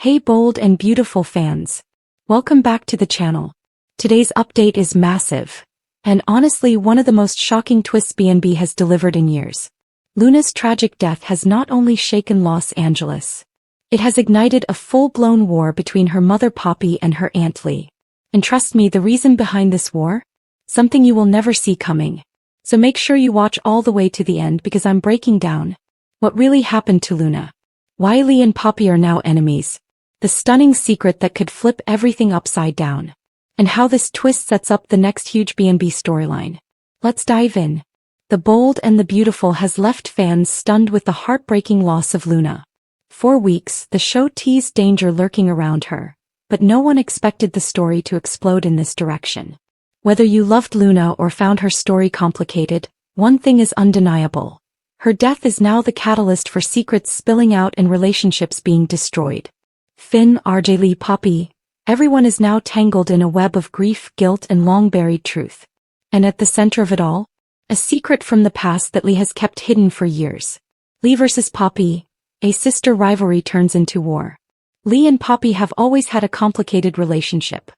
Hey bold and beautiful fans. Welcome back to the channel. Today's update is massive. And honestly one of the most shocking twists B&B has delivered in years. Luna's tragic death has not only shaken Los Angeles. It has ignited a full-blown war between her mother Poppy and her Aunt Lee. And trust me, the reason behind this war? Something you will never see coming. So make sure you watch all the way to the end because I'm breaking down what really happened to Luna. Why Lee and Poppy are now enemies. The stunning secret that could flip everything upside down. And how this twist sets up the next huge B&B storyline. Let's dive in. The Bold and the Beautiful has left fans stunned with the heartbreaking loss of Luna. For weeks, the show teased danger lurking around her. But no one expected the story to explode in this direction. Whether you loved Luna or found her story complicated, one thing is undeniable. Her death is now the catalyst for secrets spilling out and relationships being destroyed. Finn, RJ, Lee, Poppy, everyone is now tangled in a web of grief, guilt, and long-buried truth. And at the center of it all, a secret from the past that Lee has kept hidden for years. Lee versus Poppy, a sister rivalry turns into war. Lee and Poppy have always had a complicated relationship.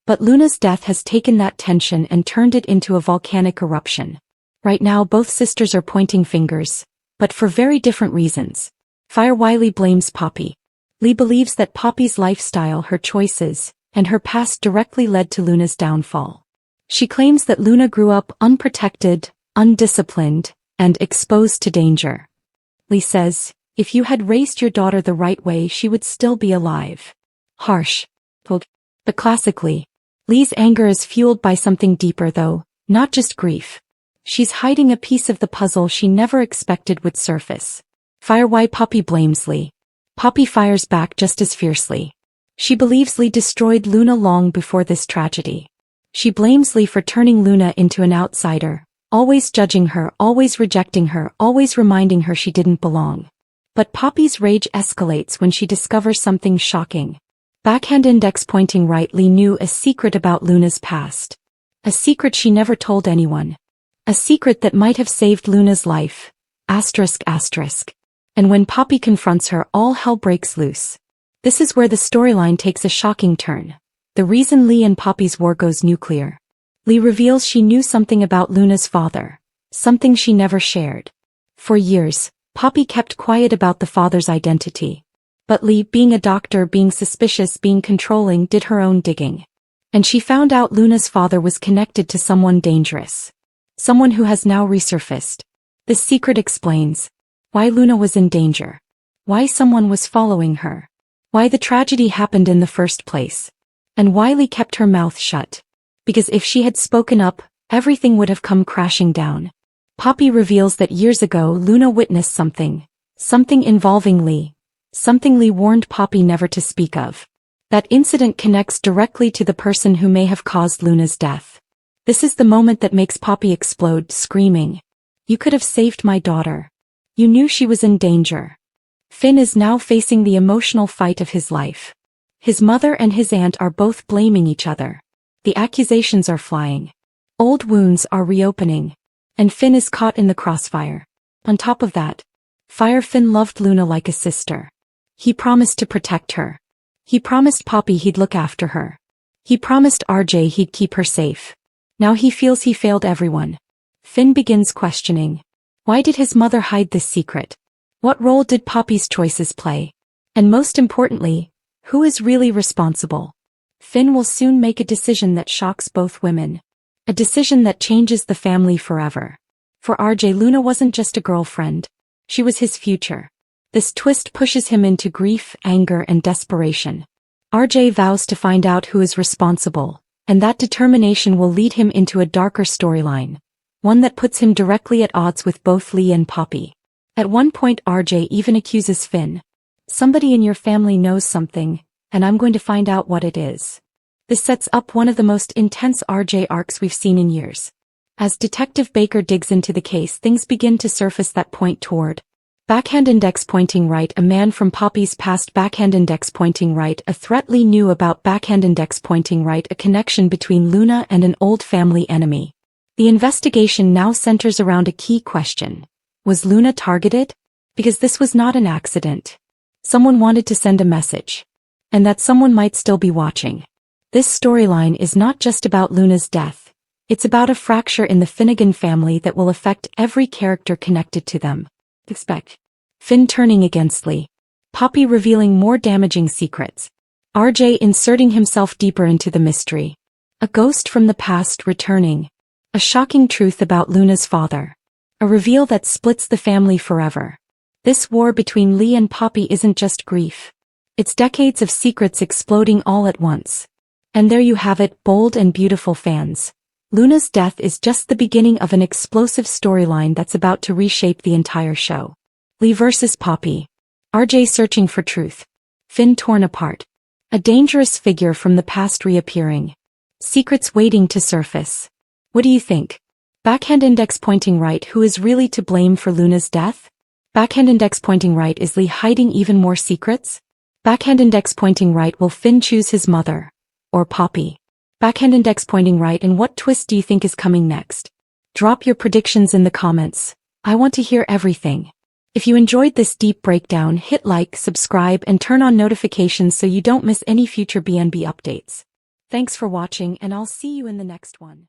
But Luna's death has taken that tension and turned it into a volcanic eruption. Right now both sisters are pointing fingers, but for very different reasons. Fire Wiley blames Poppy. Lee believes that Poppy's lifestyle, her choices, and her past directly led to Luna's downfall. She claims that Luna grew up unprotected, undisciplined, and exposed to danger. Lee says, if you had raised your daughter the right way she would still be alive. Harsh. But classically, Lee's anger is fueled by something deeper though, not just grief. She's hiding a piece of the puzzle she never expected would surface. Fire Why Poppy blames Lee. Poppy fires back just as fiercely. She believes Lee destroyed Luna long before this tragedy. She blames Lee for turning Luna into an outsider, always judging her, always rejecting her, always reminding her she didn't belong. But Poppy's rage escalates when she discovers something shocking. Backhand index pointing right, Lee knew a secret about Luna's past. A secret she never told anyone. A secret that might have saved Luna's life. Asterisk. And when Poppy confronts her, all hell breaks loose. This is where the storyline takes a shocking turn. The reason Lee and Poppy's war goes nuclear. Lee reveals she knew something about Luna's father. Something she never shared. For years, Poppy kept quiet about the father's identity. But Lee, being a doctor, being suspicious, being controlling, did her own digging. And she found out Luna's father was connected to someone dangerous. Someone who has now resurfaced. This secret explains why Luna was in danger. Why someone was following her. Why the tragedy happened in the first place. And why Lee kept her mouth shut. Because if she had spoken up, everything would have come crashing down. Poppy reveals that years ago Luna witnessed something. Something involving Lee. Something Lee warned Poppy never to speak of. That incident connects directly to the person who may have caused Luna's death. This is the moment that makes Poppy explode, screaming. You could have saved my daughter. You knew she was in danger. Finn is now facing the emotional fight of his life. His mother and his aunt are both blaming each other. The accusations are flying. Old wounds are reopening. And Finn is caught in the crossfire. On top of that, Finn loved Luna like a sister. He promised to protect her. He promised Poppy he'd look after her. He promised RJ he'd keep her safe. Now he feels he failed everyone. Finn begins questioning. Why did his mother hide this secret? What role did Poppy's choices play? And most importantly, who is really responsible? Finn will soon make a decision that shocks both women. A decision that changes the family forever. For RJ, Luna wasn't just a girlfriend. She was his future. This twist pushes him into grief, anger, and desperation. RJ vows to find out who is responsible, and that determination will lead him into a darker storyline. One that puts him directly at odds with both Lee and Poppy. At one point RJ even accuses Finn. Somebody in your family knows something, and I'm going to find out what it is. This sets up one of the most intense RJ arcs we've seen in years. As Detective Baker digs into the case, things begin to surface that point toward. Backhand index pointing right, a man from Poppy's past. Backhand index pointing right, a threat Lee knew about. Backhand index pointing right, a connection between Luna and an old family enemy. The investigation now centers around a key question. Was Luna targeted? Because this was not an accident. Someone wanted to send a message. and that someone might still be watching. This storyline is not just about Luna's death. It's about a fracture in the Finnegan family that will affect every character connected to them. Expect Finn turning against Lee. Poppy revealing more damaging secrets. RJ inserting himself deeper into the mystery. A ghost from the past returning. A shocking truth about Luna's father. A reveal that splits the family forever. This war between Lee and Poppy isn't just grief. It's decades of secrets exploding all at once. And there you have it, bold and beautiful fans. Luna's death is just the beginning of an explosive storyline that's about to reshape the entire show. Lee versus Poppy. RJ searching for truth. Finn torn apart. A dangerous figure from the past reappearing. Secrets waiting to surface. What do you think? Backhand index pointing right. Who is really to blame for Luna's death? Backhand index pointing right. Is Lee hiding even more secrets? Backhand index pointing right. Will Finn choose his mother? Or Poppy? Backhand index pointing right. And what twist do you think is coming next? Drop your predictions in the comments. I want to hear everything. If you enjoyed this deep breakdown, hit like, subscribe, and turn on notifications so you don't miss any future B&B updates. Thanks for watching, and I'll see you in the next one.